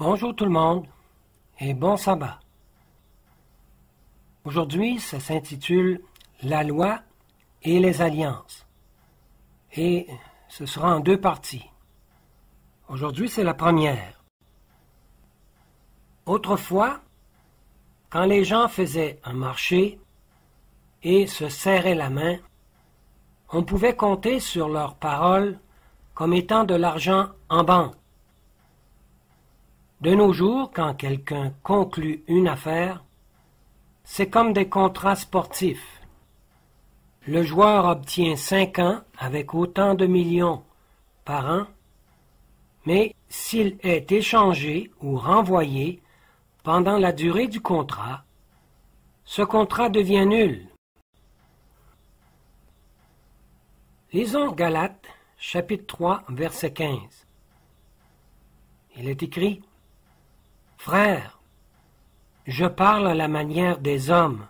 Bonjour tout le monde et bon sabbat. Aujourd'hui, ça s'intitule La loi et les alliances. Et ce sera en deux parties. Aujourd'hui, c'est la première. Autrefois, quand les gens faisaient un marché et se serraient la main, on pouvait compter sur leurs paroles comme étant de l'argent en banque. De nos jours, quand quelqu'un conclut une affaire, c'est comme des contrats sportifs. Le joueur obtient 5 ans avec autant de millions par an, mais s'il est échangé ou renvoyé pendant la durée du contrat, ce contrat devient nul. Lisons Galates, chapitre 3, verset 15. Il est écrit: Frères, je parle à la manière des hommes.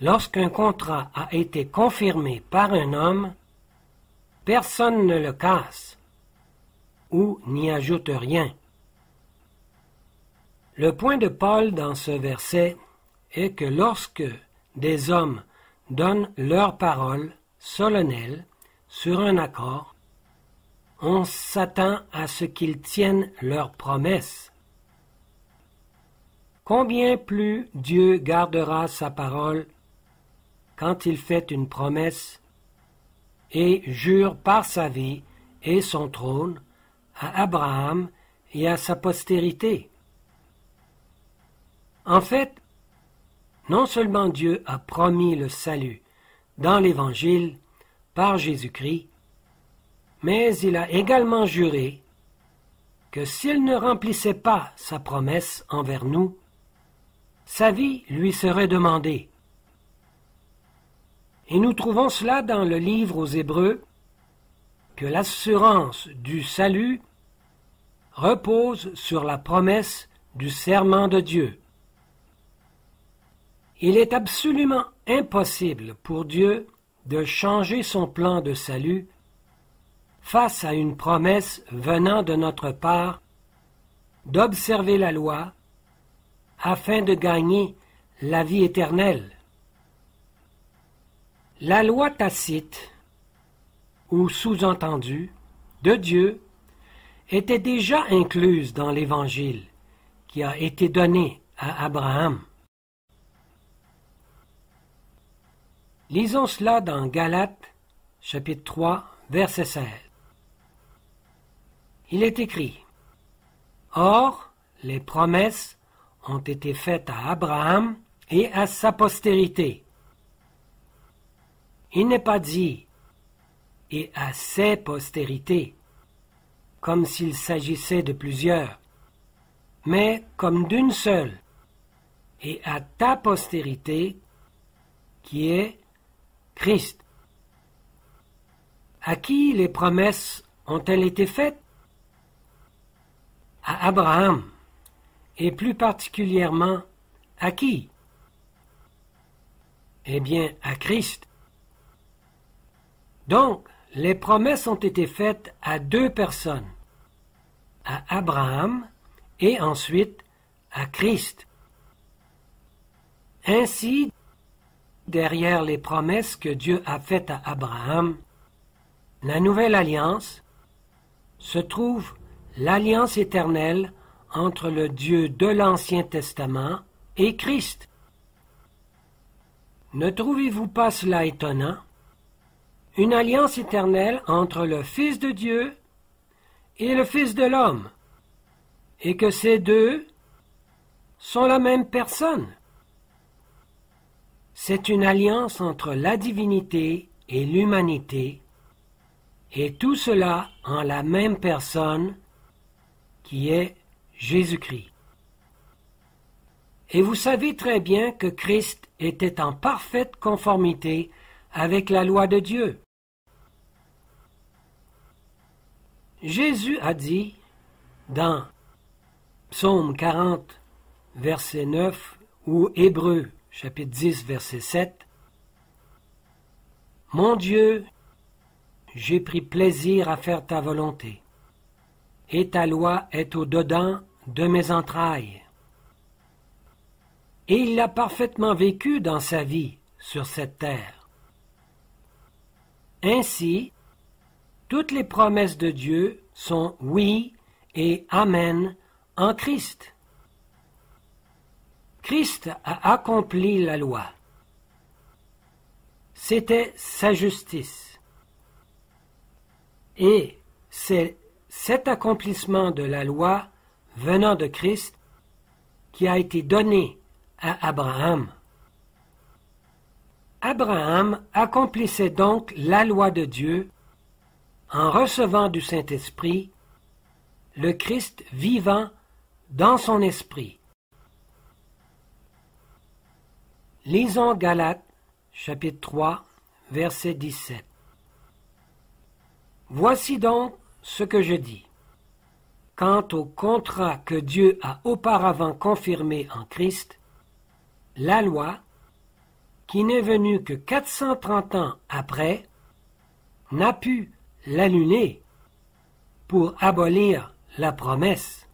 Lorsqu'un contrat a été confirmé par un homme, personne ne le casse ou n'y ajoute rien. Le point de Paul dans ce verset est que lorsque des hommes donnent leur parole solennelle sur un accord, on s'attend à ce qu'ils tiennent leurs promesses. Combien plus Dieu gardera sa parole quand il fait une promesse et jure par sa vie et son trône à Abraham et à sa postérité. En fait, non seulement Dieu a promis le salut dans l'Évangile par Jésus-Christ, mais il a également juré que s'il ne remplissait pas sa promesse envers nous, sa vie lui serait demandée. Et nous trouvons cela dans le livre aux Hébreux, que l'assurance du salut repose sur la promesse du serment de Dieu. Il est absolument impossible pour Dieu de changer son plan de salut face à une promesse venant de notre part d'observer la loi afin de gagner la vie éternelle. La loi tacite, ou sous-entendue, de Dieu était déjà incluse dans l'Évangile qui a été donné à Abraham. Lisons cela dans Galates, chapitre 3, verset 16. Il est écrit: Or, les promesses ont été faites à Abraham et à sa postérité. Il n'est pas dit « et à ses postérités », comme s'il s'agissait de plusieurs, mais comme d'une seule, et à ta postérité, qui est Christ. À qui les promesses ont-elles été faites? À Abraham, et plus particulièrement à qui? Eh bien, à Christ. Donc, les promesses ont été faites à deux personnes, à Abraham et ensuite à Christ. Ainsi, derrière les promesses que Dieu a faites à Abraham, la nouvelle alliance, se trouve l'alliance éternelle entre le Dieu de l'Ancien Testament et Christ. Ne trouvez-vous pas cela étonnant? Une alliance éternelle entre le Fils de Dieu et le Fils de l'homme, et que ces deux sont la même personne. C'est une alliance entre la divinité et l'humanité, et tout cela en la même personne qui est Jésus-Christ. Et vous savez très bien que Christ était en parfaite conformité avec la loi de Dieu. Jésus a dit dans Psaume 40, verset 9, ou Hébreux, chapitre 10, verset 7, « Mon Dieu, j'ai pris plaisir à faire ta volonté, et ta loi est au-dedans de mes entrailles. Et il l'a parfaitement vécu dans sa vie sur cette terre. Ainsi, toutes les promesses de Dieu sont oui et amen en Christ. Christ a accompli la loi. C'était sa justice. Et c'est cet accomplissement de la loi venant de Christ qui a été donné à Abraham. Abraham accomplissait donc la loi de Dieu en recevant du Saint-Esprit le Christ vivant dans son esprit. Lisons Galates, chapitre 3, verset 17. Voici donc ce que je dis. Quant au contrat que Dieu a auparavant confirmé en Christ, la loi, qui n'est venue que 430 ans après, n'a pu l'annuler pour abolir la promesse.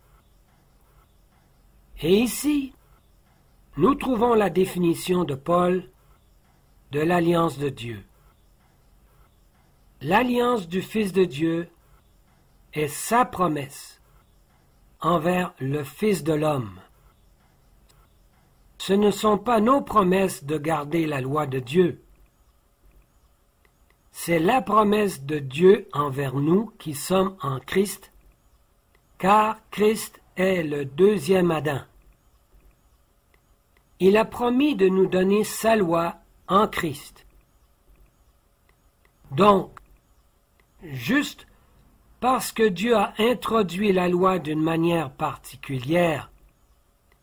Et ici, nous trouvons la définition de Paul de l'alliance de Dieu. L'alliance du Fils de Dieu est sa promesse envers le Fils de l'homme. Ce ne sont pas nos promesses de garder la loi de Dieu. C'est la promesse de Dieu envers nous qui sommes en Christ, car Christ est le deuxième Adam. Il a promis de nous donner sa loi en Christ. Donc, juste parce que Dieu a introduit la loi d'une manière particulière,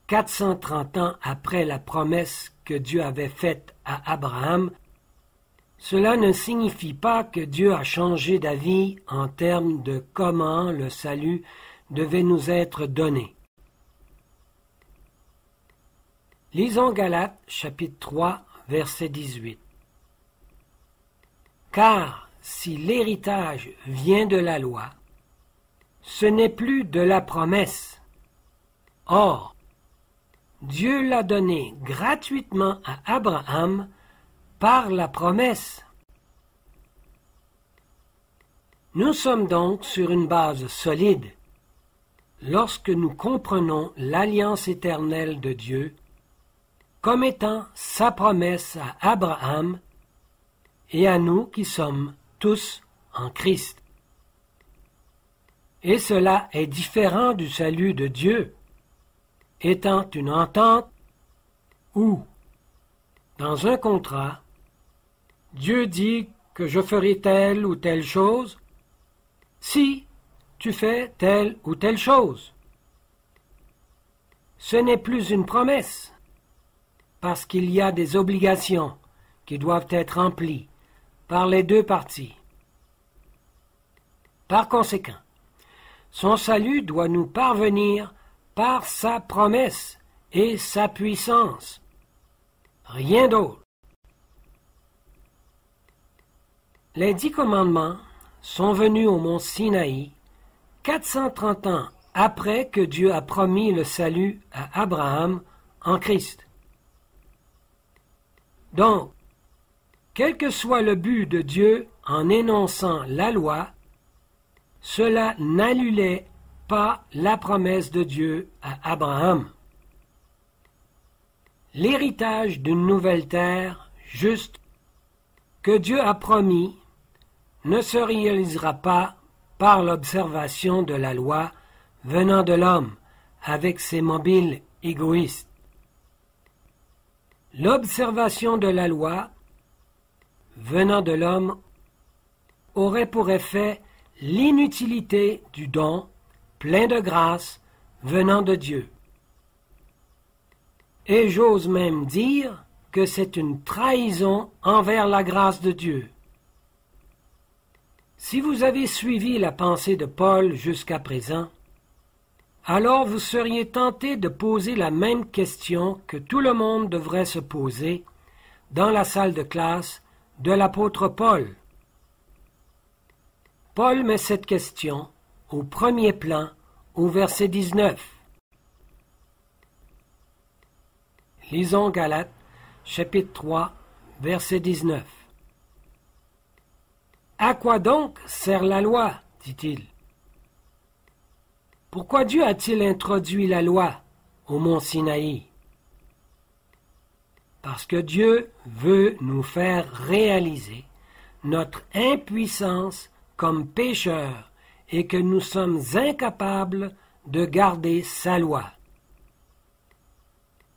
430 ans après la promesse que Dieu avait faite à Abraham, cela ne signifie pas que Dieu a changé d'avis en termes de comment le salut devait nous être donné. Lisons Galates, chapitre 3, verset 18. Car si l'héritage vient de la loi, ce n'est plus de la promesse. Or, Dieu l'a donné gratuitement à Abraham par la promesse. Nous sommes donc sur une base solide lorsque nous comprenons l'alliance éternelle de Dieu comme étant sa promesse à Abraham et à nous qui sommes tous en Christ. Et cela est différent du salut de Dieu, étant une entente où, dans un contrat, Dieu dit que je ferai telle ou telle chose si tu fais telle ou telle chose. Ce n'est plus une promesse, parce qu'il y a des obligations qui doivent être remplies par les deux parties. Par conséquent, son salut doit nous parvenir par sa promesse et sa puissance. Rien d'autre. Les 10 commandements sont venus au mont Sinaï 430 ans après que Dieu a promis le salut à Abraham en Christ. Donc, quel que soit le but de Dieu en énonçant la loi, cela n'annulait pas la promesse de Dieu à Abraham. L'héritage d'une nouvelle terre juste que Dieu a promis ne se réalisera pas par l'observation de la loi venant de l'homme avec ses mobiles égoïstes. L'observation de la loi venant de l'homme aurait pour effet l'inutilité du don plein de grâce venant de Dieu. Et j'ose même dire que c'est une trahison envers la grâce de Dieu. Si vous avez suivi la pensée de Paul jusqu'à présent, alors vous seriez tenté de poser la même question que tout le monde devrait se poser dans la salle de classe de l'apôtre Paul. Paul met cette question au premier plan au verset 19. Lisons Galates, chapitre 3, verset 19. « À quoi donc sert la loi ?» dit-il. « Pourquoi Dieu a-t-il introduit la loi au mont Sinaï ?» Parce que Dieu veut nous faire réaliser notre impuissance comme pécheurs et que nous sommes incapables de garder sa loi.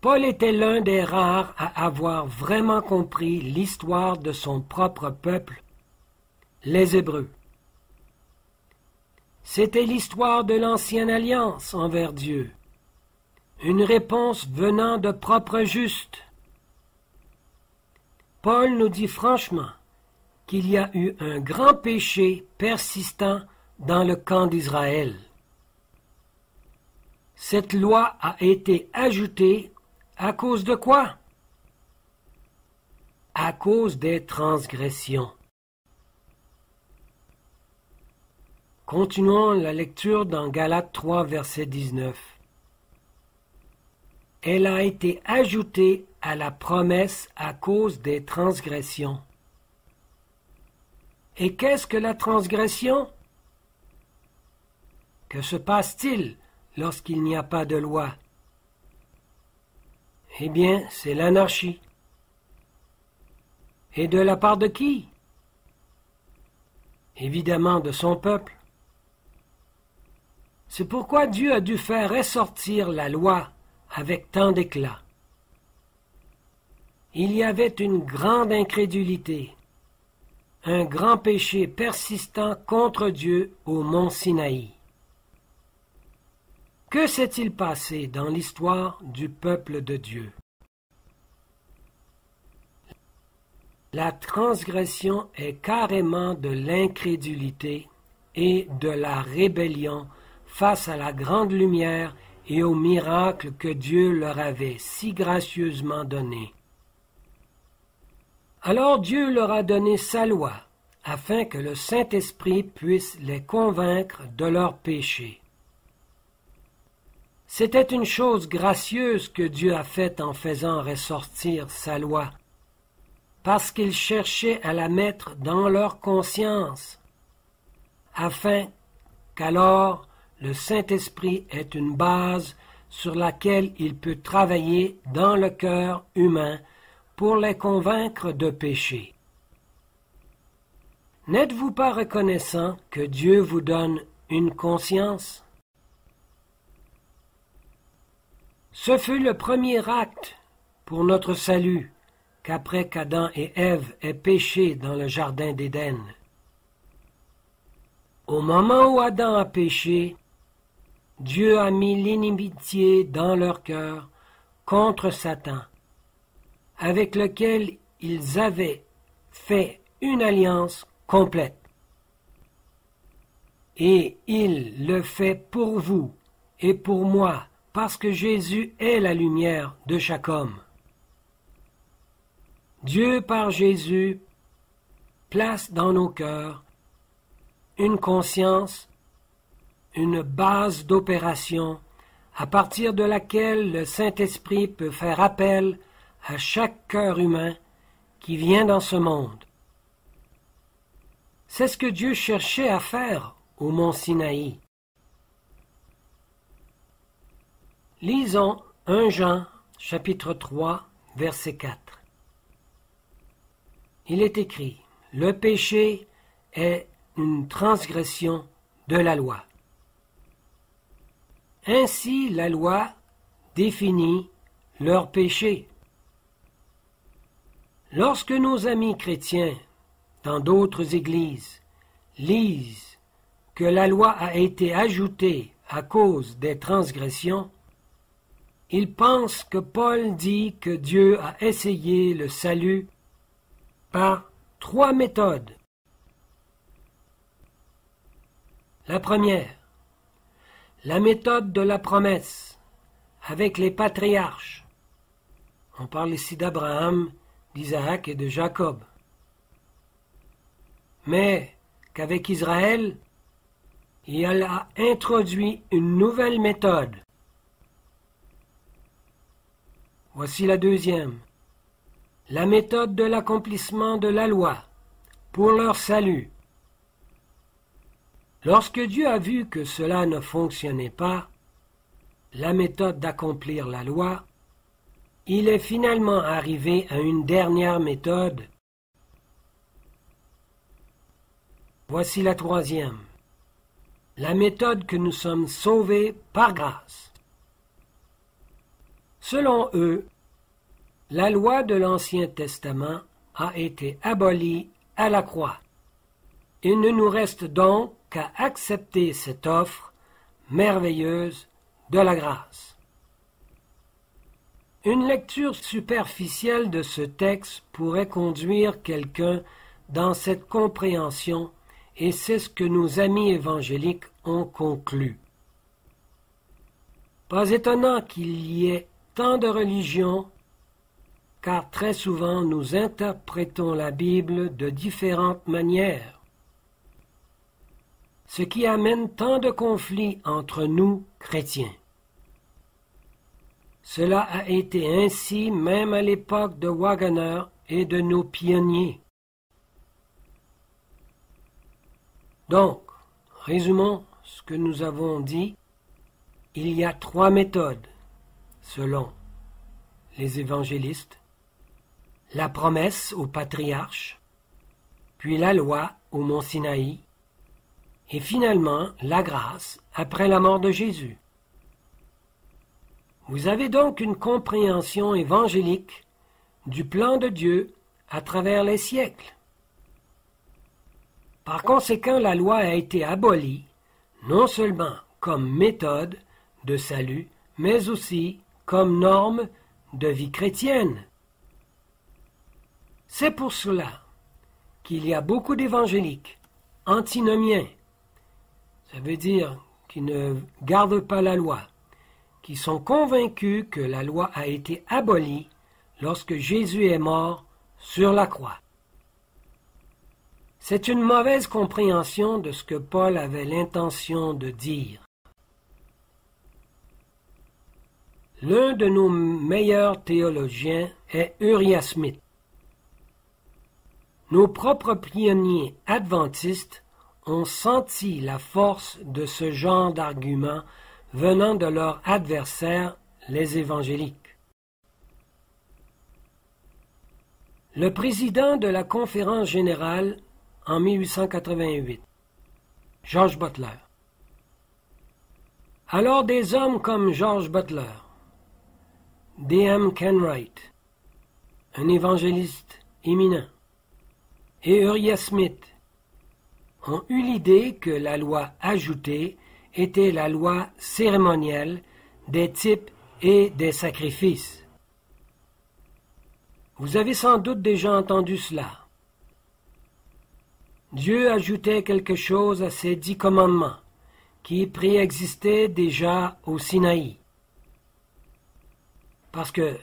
Paul était l'un des rares à avoir vraiment compris l'histoire de son propre peuple, les Hébreux. C'était l'histoire de l'ancienne alliance envers Dieu, une réponse venant de propres justes. Paul nous dit franchement qu'il y a eu un grand péché persistant dans le camp d'Israël. Cette loi a été ajoutée à cause de quoi? À cause des transgressions. Continuons la lecture dans Galates 3, verset 19. Elle a été ajoutée à la promesse à cause des transgressions. Et qu'est-ce que la transgression? Que se passe-t-il lorsqu'il n'y a pas de loi? Eh bien, c'est l'anarchie. Et de la part de qui? Évidemment de son peuple. C'est pourquoi Dieu a dû faire ressortir la loi avec tant d'éclat. Il y avait une grande incrédulité, un grand péché persistant contre Dieu au mont Sinaï. Que s'est-il passé dans l'histoire du peuple de Dieu? La transgression est carrément de l'incrédulité et de la rébellion face à la grande lumière et aux miracles que Dieu leur avait si gracieusement donnés. Alors Dieu leur a donné sa loi, afin que le Saint-Esprit puisse les convaincre de leurs péchés. C'était une chose gracieuse que Dieu a faite en faisant ressortir sa loi, parce qu'il cherchait à la mettre dans leur conscience, afin qu'alors le Saint-Esprit ait une base sur laquelle il peut travailler dans le cœur humain pour les convaincre de péché. N'êtes-vous pas reconnaissant que Dieu vous donne une conscience? Ce fut le premier acte pour notre salut qu'après qu'Adam et Ève aient péché dans le jardin d'Éden. Au moment où Adam a péché, Dieu a mis l'inimitié dans leur cœur contre Satan, avec lequel ils avaient fait une alliance complète. Et il le fait pour vous et pour moi, parce que Jésus est la lumière de chaque homme. Dieu, par Jésus, place dans nos cœurs une conscience, une base d'opération à partir de laquelle le Saint-Esprit peut faire appel à chaque cœur humain qui vient dans ce monde. C'est ce que Dieu cherchait à faire au mont Sinaï. Lisons 1 Jean, chapitre 3, verset 4. Il est écrit, « Le péché est une transgression de la loi. » Ainsi, la loi définit leur péché. Lorsque nos amis chrétiens, dans d'autres églises, lisent que la loi a été ajoutée à cause des transgressions, ils pensent que Paul dit que Dieu a essayé le salut par 3 méthodes. La première, la méthode de la promesse, avec les patriarches. On parle ici d'Abraham, d'Isaac et de Jacob. Mais qu'avec Israël, il a introduit une nouvelle méthode. Voici la deuxième. La méthode de l'accomplissement de la loi pour leur salut. Lorsque Dieu a vu que cela ne fonctionnait pas, la méthode d'accomplir la loi, il est finalement arrivé à une dernière méthode. Voici la troisième. La méthode que nous sommes sauvés par grâce. Selon eux, la loi de l'Ancien Testament a été abolie à la croix. Il ne nous reste donc qu'à accepter cette offre merveilleuse de la grâce. Une lecture superficielle de ce texte pourrait conduire quelqu'un dans cette compréhension, et c'est ce que nos amis évangéliques ont conclu. Pas étonnant qu'il y ait tant de religions, car très souvent nous interprétons la Bible de différentes manières, ce qui amène tant de conflits entre nous, chrétiens. Cela a été ainsi même à l'époque de Waggoner et de nos pionniers. Donc, résumons ce que nous avons dit. Il y a 3 méthodes, selon les évangélistes: la promesse au patriarche, puis la loi au mont Sinaï, et finalement la grâce après la mort de Jésus. Vous avez donc une compréhension évangélique du plan de Dieu à travers les siècles. Par conséquent, la loi a été abolie, non seulement comme méthode de salut, mais aussi comme norme de vie chrétienne. C'est pour cela qu'il y a beaucoup d'évangéliques antinomiens, ça veut dire qui ne gardent pas la loi, qui sont convaincus que la loi a été abolie lorsque Jésus est mort sur la croix. C'est une mauvaise compréhension de ce que Paul avait l'intention de dire. L'un de nos meilleurs théologiens est Uriah Smith. Nos propres pionniers adventistes ont senti la force de ce genre d'arguments venant de leurs adversaires, les évangéliques. Le président de la Conférence générale en 1888, George Butler. Alors des hommes comme George Butler, D.M. Kenwright, un évangéliste éminent, et Uriah Smith ont eu l'idée que la loi ajoutée était la loi cérémonielle des types et des sacrifices. Vous avez sans doute déjà entendu cela. Dieu ajoutait quelque chose à ses 10 commandements, qui préexistaient déjà au Sinaï. Parce que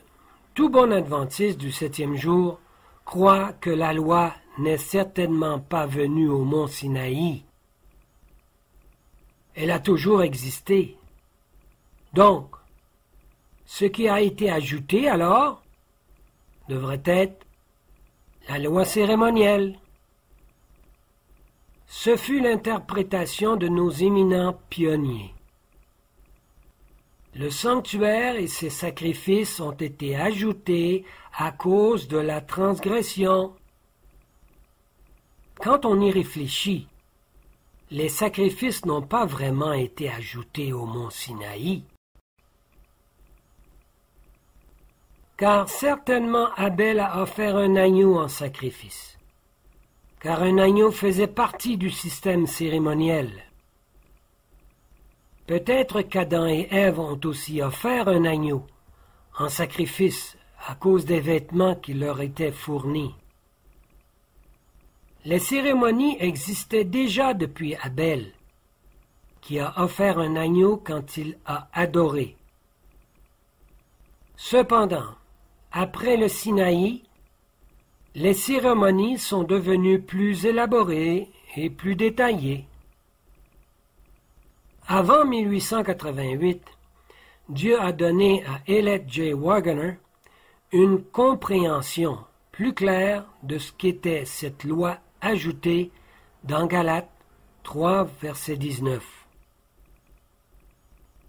tout bon adventiste du 7e jour croit que la loi n'est certainement pas venue au mont Sinaï. Elle a toujours existé. Donc, ce qui a été ajouté alors devrait être la loi cérémonielle. Ce fut l'interprétation de nos éminents pionniers. Le sanctuaire et ses sacrifices ont été ajoutés à cause de la transgression. Quand on y réfléchit, les sacrifices n'ont pas vraiment été ajoutés au mont Sinaï. Car certainement Abel a offert un agneau en sacrifice, car un agneau faisait partie du système cérémoniel. Peut-être qu'Adam et Ève ont aussi offert un agneau en sacrifice à cause des vêtements qui leur étaient fournis. Les cérémonies existaient déjà depuis Abel, qui a offert un agneau quand il a adoré. Cependant, après le Sinaï, les cérémonies sont devenues plus élaborées et plus détaillées. Avant 1888, Dieu a donné à Elliot J. Waggoner une compréhension plus claire de ce qu'était cette loi ajoutée dans Galates 3, verset 19.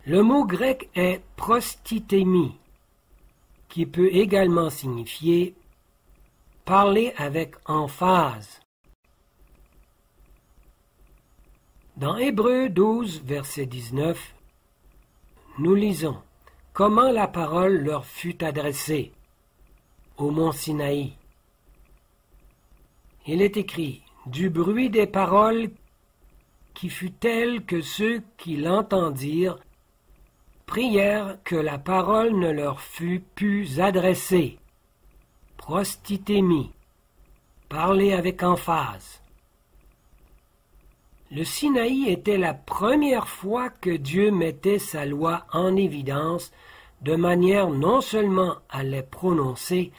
Le mot grec est prostitémie, qui peut également signifier parler avec emphase. Dans Hébreux 12, verset 19, nous lisons comment la parole leur fut adressée au mont Sinaï. Il est écrit « Du bruit des paroles qui fut tel que ceux qui l'entendirent prièrent que la parole ne leur fût plus adressée. » Prostitémie, parler avec emphase. Le Sinaï était la première fois que Dieu mettait sa loi en évidence de manière non seulement à les prononcer,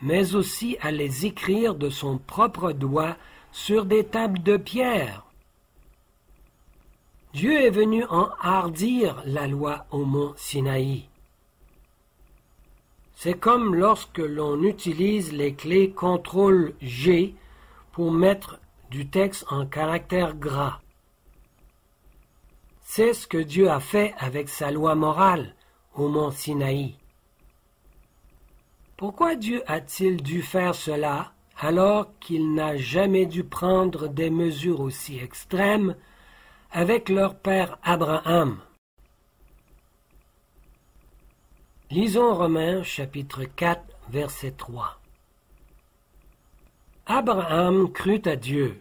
mais aussi à les écrire de son propre doigt sur des tables de pierre. Dieu est venu enhardir la loi au mont Sinaï. C'est comme lorsque l'on utilise les clés CTRL-G pour mettre du texte en caractères gras. C'est ce que Dieu a fait avec sa loi morale au mont Sinaï. Pourquoi Dieu a-t-il dû faire cela alors qu'il n'a jamais dû prendre des mesures aussi extrêmes avec leur père Abraham? Lisons Romains chapitre 4, verset 3. Abraham crut à Dieu,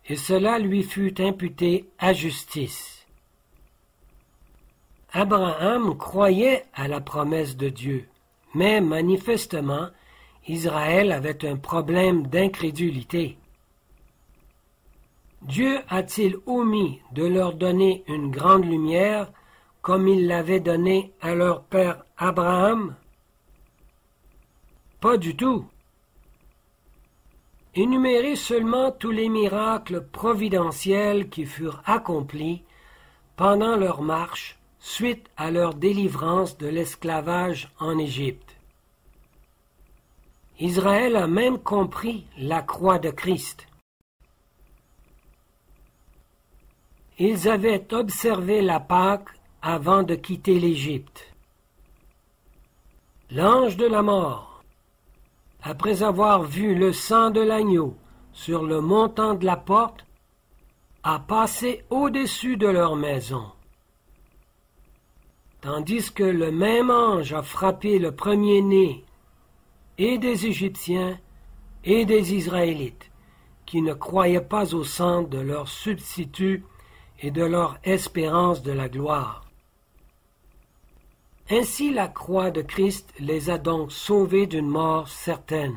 et cela lui fut imputé à justice. Abraham croyait à la promesse de Dieu, mais manifestement, Israël avait un problème d'incrédulité. Dieu a-t-il omis de leur donner une grande lumière comme il l'avait donnée à leur père Abraham? Pas du tout. Énumérez seulement tous les miracles providentiels qui furent accomplis pendant leur marche suite à leur délivrance de l'esclavage en Égypte. Israël a même compris la croix de Christ. Ils avaient observé la Pâque avant de quitter l'Égypte. L'ange de la mort, après avoir vu le sang de l'agneau sur le montant de la porte, a passé au-dessus de leur maison. Tandis que le même ange a frappé le premier-né et des Égyptiens et des Israélites, qui ne croyaient pas au sang de leur substitut et de leur espérance de la gloire. Ainsi la croix de Christ les a donc sauvés d'une mort certaine.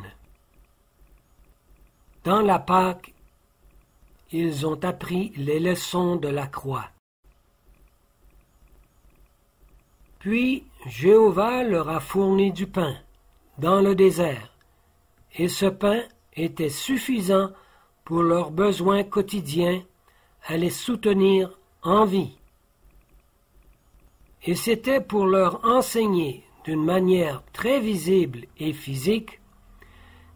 Dans la Pâque, ils ont appris les leçons de la croix. Puis Jéhovah leur a fourni du pain dans le désert, et ce pain était suffisant pour leurs besoins quotidiens à les soutenir en vie. Et c'était pour leur enseigner d'une manière très visible et physique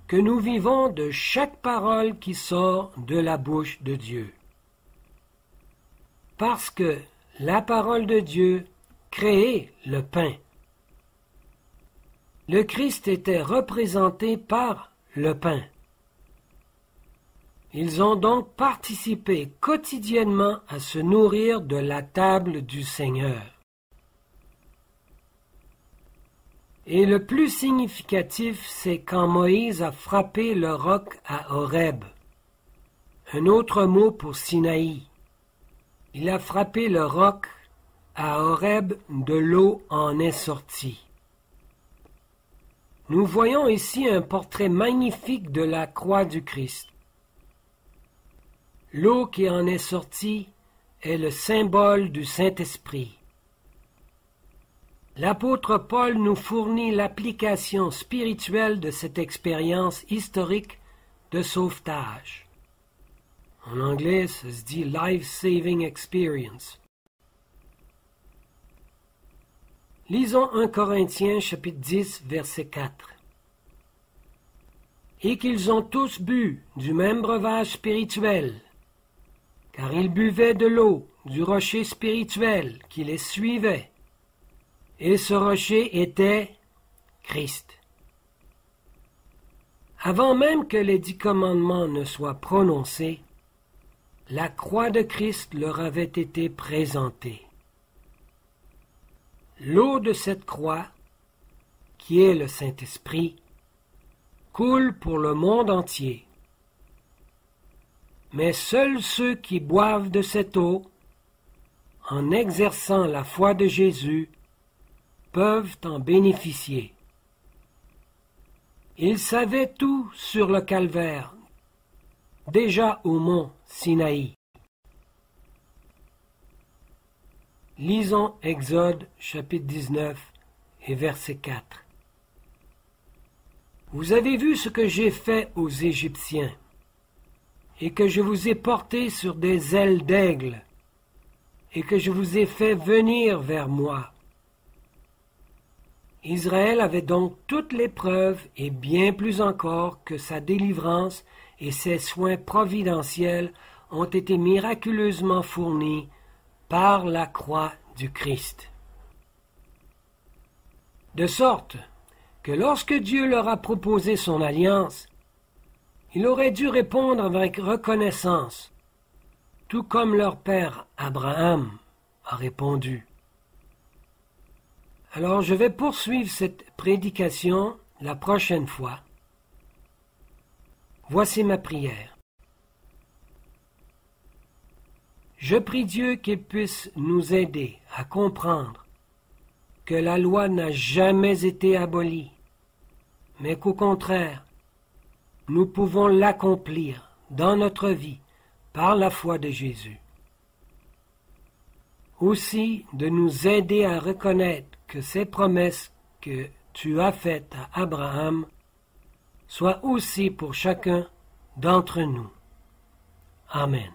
que nous vivons de chaque parole qui sort de la bouche de Dieu. Parce que la parole de Dieu créait le pain. Le Christ était représenté par le pain. Ils ont donc participé quotidiennement à se nourrir de la table du Seigneur. Et le plus significatif, c'est quand Moïse a frappé le roc à Horeb, un autre mot pour Sinaï. Il a frappé le roc à Horeb, de l'eau en est sortie. Nous voyons ici un portrait magnifique de la croix du Christ. L'eau qui en est sortie est le symbole du Saint-Esprit. L'apôtre Paul nous fournit l'application spirituelle de cette expérience historique de sauvetage. En anglais, ça se dit « life-saving experience ». Lisons 1 Corinthiens chapitre 10 verset 4. Et qu'ils ont tous bu du même breuvage spirituel, car ils buvaient de l'eau du rocher spirituel qui les suivait, et ce rocher était Christ. Avant même que les 10 commandements ne soient prononcés, la croix de Christ leur avait été présentée. L'eau de cette croix, qui est le Saint-Esprit, coule pour le monde entier. Mais seuls ceux qui boivent de cette eau, en exerçant la foi de Jésus, peuvent en bénéficier. Ils savaient tout sur le calvaire, déjà au mont Sinaï. Lisons Exode chapitre 19 et verset 4. Vous avez vu ce que j'ai fait aux Égyptiens, et que je vous ai portés sur des ailes d'aigle, et que je vous ai fait venir vers moi. Israël avait donc toutes les preuves, et bien plus encore, que sa délivrance et ses soins providentiels ont été miraculeusement fournis par la croix du Christ. De sorte que lorsque Dieu leur a proposé son alliance, il aurait dû répondre avec reconnaissance, tout comme leur père Abraham a répondu. Alors je vais poursuivre cette prédication la prochaine fois. Voici ma prière. Je prie Dieu qu'il puisse nous aider à comprendre que la loi n'a jamais été abolie, mais qu'au contraire, nous pouvons l'accomplir dans notre vie par la foi de Jésus. Aussi de nous aider à reconnaître que ces promesses que tu as faites à Abraham soient aussi pour chacun d'entre nous. Amen.